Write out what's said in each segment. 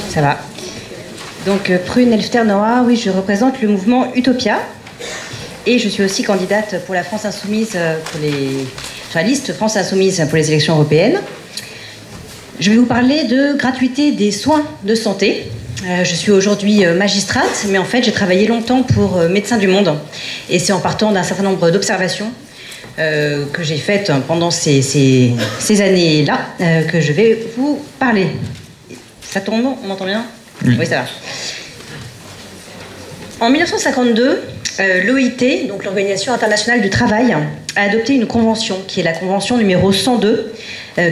Ça va. Donc, Prune Elfter-Noah, oui, je représente le mouvement Utopia. Et je suis aussi candidate pour la France Insoumise, sur la liste France Insoumise pour les élections européennes. Je vais vous parler de gratuité des soins de santé. Je suis aujourd'hui magistrate, mais en fait, j'ai travaillé longtemps pour Médecins du Monde. Et c'est en partant d'un certain nombre d'observations que j'ai faites pendant ces années-là que je vais vous parler. Ça tourne, on m'entend bien ? Oui, ça va. En 1952, l'OIT, donc l'Organisation internationale du travail, a adopté une convention, qui est la convention numéro 102,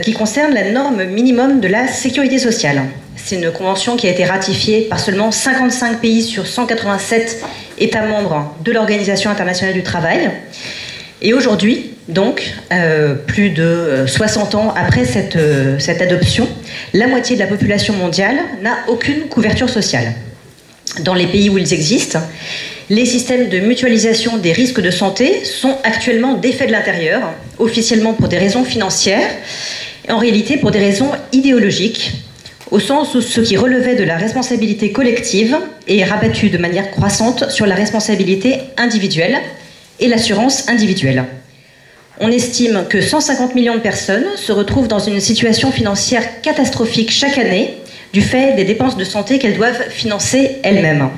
qui concerne la norme minimum de la sécurité sociale. C'est une convention qui a été ratifiée par seulement 55 pays sur 187 États membres de l'Organisation internationale du travail. Et aujourd'hui, donc, plus de 60 ans après cette adoption, la moitié de la population mondiale n'a aucune couverture sociale. Dans les pays où ils existent, les systèmes de mutualisation des risques de santé sont actuellement défaits de l'intérieur, officiellement pour des raisons financières, et en réalité pour des raisons idéologiques, au sens où ce qui relevait de la responsabilité collective est rabattu de manière croissante sur la responsabilité individuelle et l'assurance individuelle. On estime que 150 millions de personnes se retrouvent dans une situation financière catastrophique chaque année du fait des dépenses de santé qu'elles doivent financer elles-mêmes.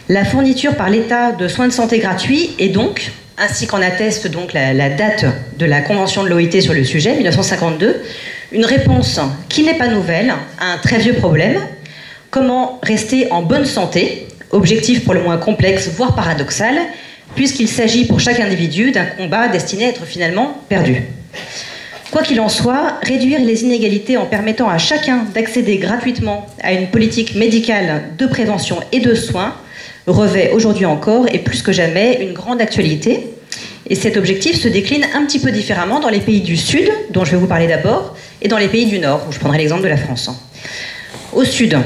La fourniture par l'État de soins de santé gratuits est donc, ainsi qu'en atteste donc la date de la Convention de l'OIT sur le sujet, 1952, une réponse qui n'est pas nouvelle à un très vieux problème. Comment rester en bonne santé, objectif pour le moins complexe, voire paradoxal, puisqu'il s'agit pour chaque individu d'un combat destiné à être finalement perdu. Quoi qu'il en soit, réduire les inégalités en permettant à chacun d'accéder gratuitement à une politique médicale de prévention et de soins revêt aujourd'hui encore et plus que jamais une grande actualité. Et cet objectif se décline un petit peu différemment dans les pays du Sud, dont je vais vous parler d'abord, et dans les pays du Nord, où je prendrai l'exemple de la France. Au Sud,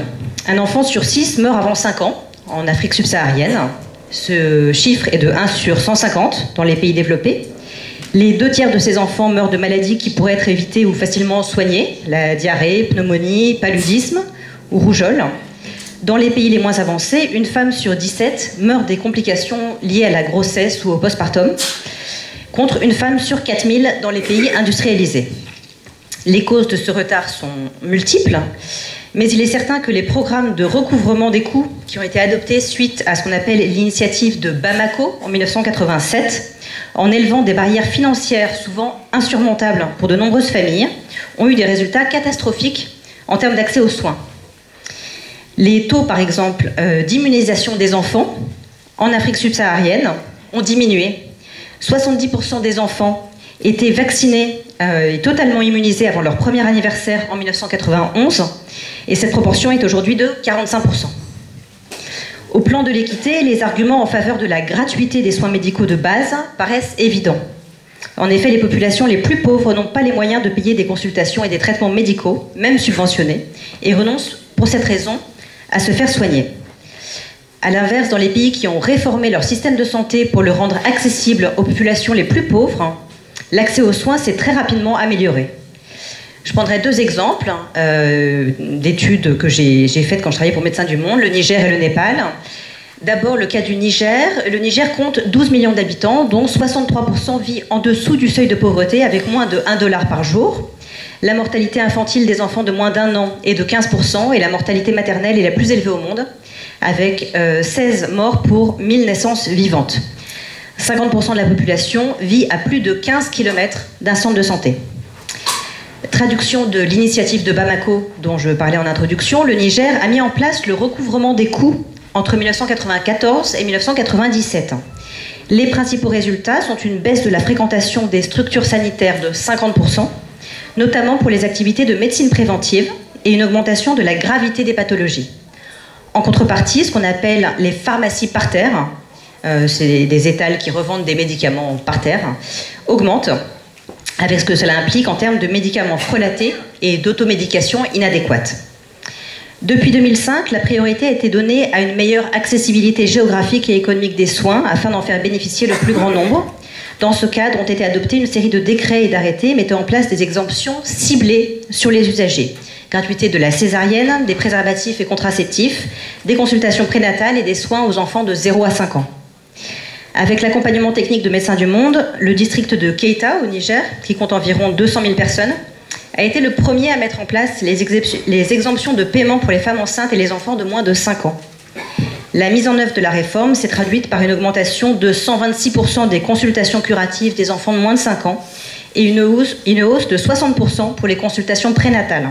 un enfant sur 6 meurt avant 5 ans, en Afrique subsaharienne. Ce chiffre est de 1 sur 150 dans les pays développés. Les 2 tiers de ces enfants meurent de maladies qui pourraient être évitées ou facilement soignées, la diarrhée, pneumonie, paludisme ou rougeole. Dans les pays les moins avancés, une femme sur 17 meurt des complications liées à la grossesse ou au postpartum, contre une femme sur 4000 dans les pays industrialisés. Les causes de ce retard sont multiples, mais il est certain que les programmes de recouvrement des coûts qui ont été adoptés suite à ce qu'on appelle l'initiative de Bamako en 1987, en élevant des barrières financières souvent insurmontables pour de nombreuses familles, ont eu des résultats catastrophiques en termes d'accès aux soins. Les taux, par exemple, d'immunisation des enfants en Afrique subsaharienne ont diminué. 70% des enfants étaient vaccinés et totalement immunisés avant leur premier anniversaire en 1991, et cette proportion est aujourd'hui de 45%. Au plan de l'équité, les arguments en faveur de la gratuité des soins médicaux de base paraissent évidents. En effet, les populations les plus pauvres n'ont pas les moyens de payer des consultations et des traitements médicaux, même subventionnés, et renoncent pour cette raison à se faire soigner. A l'inverse, dans les pays qui ont réformé leur système de santé pour le rendre accessible aux populations les plus pauvres, l'accès aux soins s'est très rapidement amélioré. Je prendrai 2 exemples d'études que j'ai faites quand je travaillais pour Médecins du Monde, le Niger et le Népal. D'abord, le cas du Niger. Le Niger compte 12 millions d'habitants, dont 63% vit en dessous du seuil de pauvreté, avec moins de $1 par jour. La mortalité infantile des enfants de moins d'1 an est de 15%, et la mortalité maternelle est la plus élevée au monde, avec 16 morts pour 1000 naissances vivantes. 50% de la population vit à plus de 15 km d'un centre de santé. Traduction de l'initiative de Bamako dont je parlais en introduction, le Niger a mis en place le recouvrement des coûts entre 1994 et 1997. Les principaux résultats sont une baisse de la fréquentation des structures sanitaires de 50%, notamment pour les activités de médecine préventive, et une augmentation de la gravité des pathologies. En contrepartie, ce qu'on appelle les pharmacies par terre, c'est des étals qui revendent des médicaments par terre, augmentent, avec ce que cela implique en termes de médicaments frelatés et d'automédication inadéquate. Depuis 2005, la priorité a été donnée à une meilleure accessibilité géographique et économique des soins afin d'en faire bénéficier le plus grand nombre. Dans ce cadre, ont été adoptés une série de décrets et d'arrêtés mettant en place des exemptions ciblées sur les usagers, Gratuité de la césarienne, des préservatifs et contraceptifs, des consultations prénatales et des soins aux enfants de 0 à 5 ans. Avec l'accompagnement technique de Médecins du Monde, le district de Keita, au Niger, qui compte environ 200 000 personnes, a été le premier à mettre en place les exemptions de paiement pour les femmes enceintes et les enfants de moins de 5 ans. La mise en œuvre de la réforme s'est traduite par une augmentation de 126% des consultations curatives des enfants de moins de 5 ans et une hausse de 60% pour les consultations prénatales.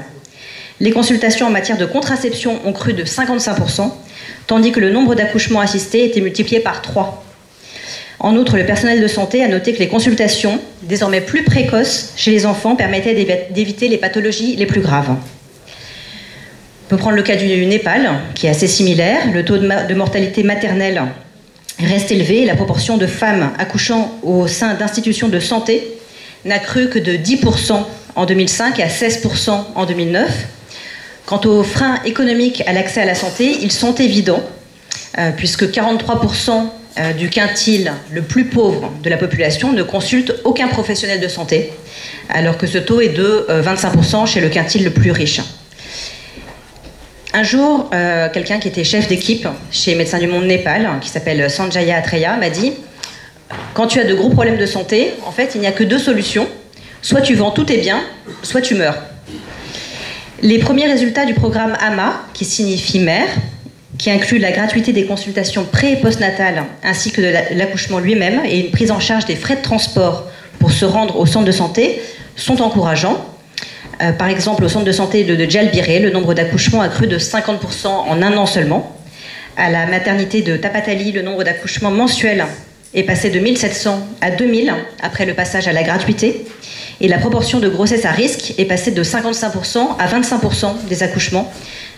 Les consultations en matière de contraception ont cru de 55%, tandis que le nombre d'accouchements assistés a été multiplié par 3. En outre, le personnel de santé a noté que les consultations, désormais plus précoces chez les enfants, permettaient d'éviter les pathologies les plus graves. On peut prendre le cas du Népal, qui est assez similaire. Le taux de mortalité maternelle reste élevé et la proportion de femmes accouchant au sein d'institutions de santé n'a cru que de 10% en 2005 et à 16% en 2009. Quant aux freins économiques à l'accès à la santé, ils sont évidents, puisque 43% du quintile le plus pauvre de la population ne consulte aucun professionnel de santé, alors que ce taux est de 25% chez le quintile le plus riche. Un jour, quelqu'un qui était chef d'équipe chez Médecins du Monde Népal, qui s'appelle Sanjaya Atreya, m'a dit « Quand tu as de gros problèmes de santé, en fait, il n'y a que 2 solutions. Soit tu vends tous tes biens, soit tu meurs. » Les premiers résultats du programme AMA, qui signifie mère, qui inclut la gratuité des consultations pré- et postnatales, ainsi que de l'accouchement lui-même et une prise en charge des frais de transport pour se rendre au centre de santé, sont encourageants. Par exemple, au centre de santé de Djalbiré, le nombre d'accouchements a cru de 50% en 1 an seulement. À la maternité de Tapatali, le nombre d'accouchements mensuels est passé de 1700 à 2000 après le passage à la gratuité. Et la proportion de grossesse à risque est passée de 55% à 25% des accouchements,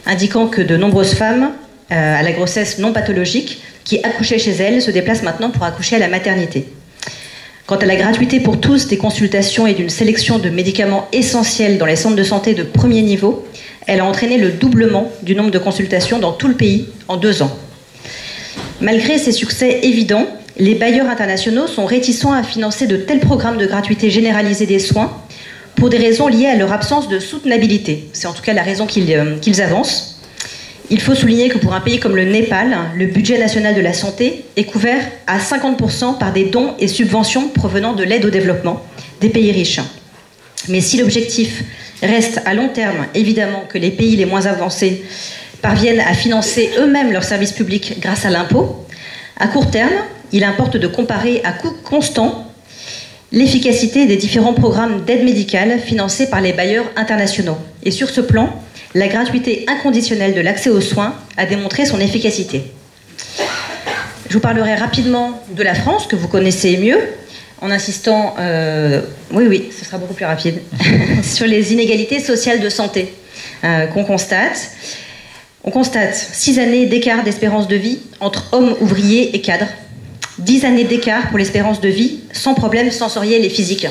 indiquant que de nombreuses femmes à la grossesse non pathologique qui accouchaient chez elles se déplacent maintenant pour accoucher à la maternité. Quant à la gratuité pour tous des consultations et d'une sélection de médicaments essentiels dans les centres de santé de premier niveau, elle a entraîné le doublement du nombre de consultations dans tout le pays en 2 ans. Malgré ces succès évidents, les bailleurs internationaux sont réticents à financer de tels programmes de gratuité généralisée des soins pour des raisons liées à leur absence de soutenabilité. C'est en tout cas la raison qu'ils avancent. Il faut souligner que pour un pays comme le Népal, le budget national de la santé est couvert à 50% par des dons et subventions provenant de l'aide au développement des pays riches. Mais si l'objectif reste à long terme, évidemment, que les pays les moins avancés parviennent à financer eux-mêmes leurs services publics grâce à l'impôt, à court terme, il importe de comparer à coût constant l'efficacité des différents programmes d'aide médicale financés par les bailleurs internationaux. Et sur ce plan, la gratuité inconditionnelle de l'accès aux soins a démontré son efficacité. Je vous parlerai rapidement de la France, que vous connaissez mieux, en insistant, oui, ce sera beaucoup plus rapide, sur les inégalités sociales de santé qu'on constate. On constate 6 années d'écart d'espérance de vie entre hommes ouvriers et cadres, 10 années d'écart pour l'espérance de vie sans problème sensoriel et physique.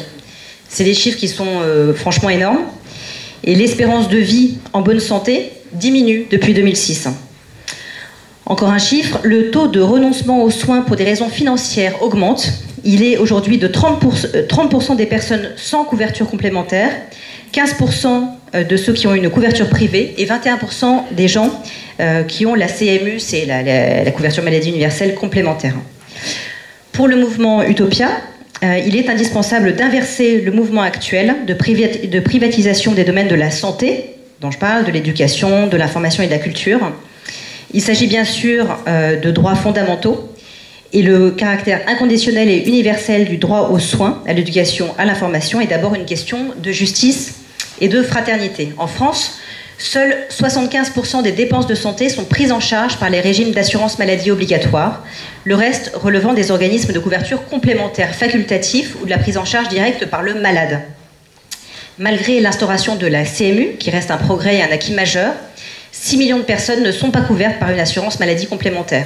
C'est des chiffres qui sont franchement énormes. Et l'espérance de vie en bonne santé diminue depuis 2006. Encore un chiffre, le taux de renoncement aux soins pour des raisons financières augmente. Il est aujourd'hui de 30% des personnes sans couverture complémentaire, 15% de ceux qui ont une couverture privée et 21% des gens qui ont la CMU, c'est la couverture maladie universelle complémentaire. Pour le mouvement Utopia, il est indispensable d'inverser le mouvement actuel de privatisation des domaines de la santé, dont je parle, de l'éducation, de l'information et de la culture. Il s'agit bien sûr de droits fondamentaux, et le caractère inconditionnel et universel du droit aux soins, à l'éducation, à l'information est d'abord une question de justice et de fraternité. En France, seuls 75% des dépenses de santé sont prises en charge par les régimes d'assurance maladie obligatoires, le reste relevant des organismes de couverture complémentaire facultatifs ou de la prise en charge directe par le malade. Malgré l'instauration de la CMU, qui reste un progrès et un acquis majeur, 6 millions de personnes ne sont pas couvertes par une assurance maladie complémentaire.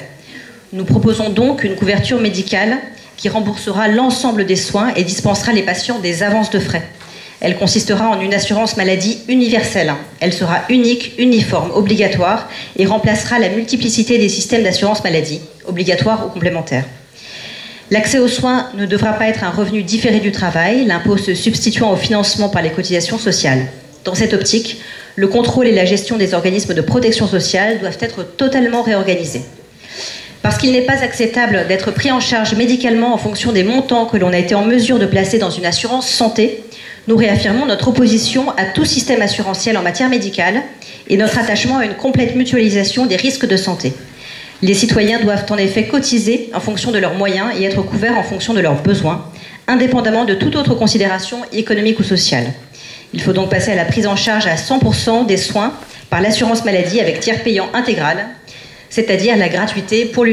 Nous proposons donc une couverture médicale qui remboursera l'ensemble des soins et dispensera les patients des avances de frais. Elle consistera en une assurance maladie universelle. Elle sera unique, uniforme, obligatoire et remplacera la multiplicité des systèmes d'assurance maladie, obligatoires ou complémentaires. L'accès aux soins ne devra pas être un revenu différé du travail, l'impôt se substituant au financement par les cotisations sociales. Dans cette optique, le contrôle et la gestion des organismes de protection sociale doivent être totalement réorganisés. Parce qu'il n'est pas acceptable d'être pris en charge médicalement en fonction des montants que l'on a été en mesure de placer dans une assurance santé, nous réaffirmons notre opposition à tout système assurantiel en matière médicale et notre attachement à une complète mutualisation des risques de santé. Les citoyens doivent en effet cotiser en fonction de leurs moyens et être couverts en fonction de leurs besoins, indépendamment de toute autre considération économique ou sociale. Il faut donc passer à la prise en charge à 100% des soins par l'assurance maladie avec tiers payant intégral, c'est-à-dire la gratuité pour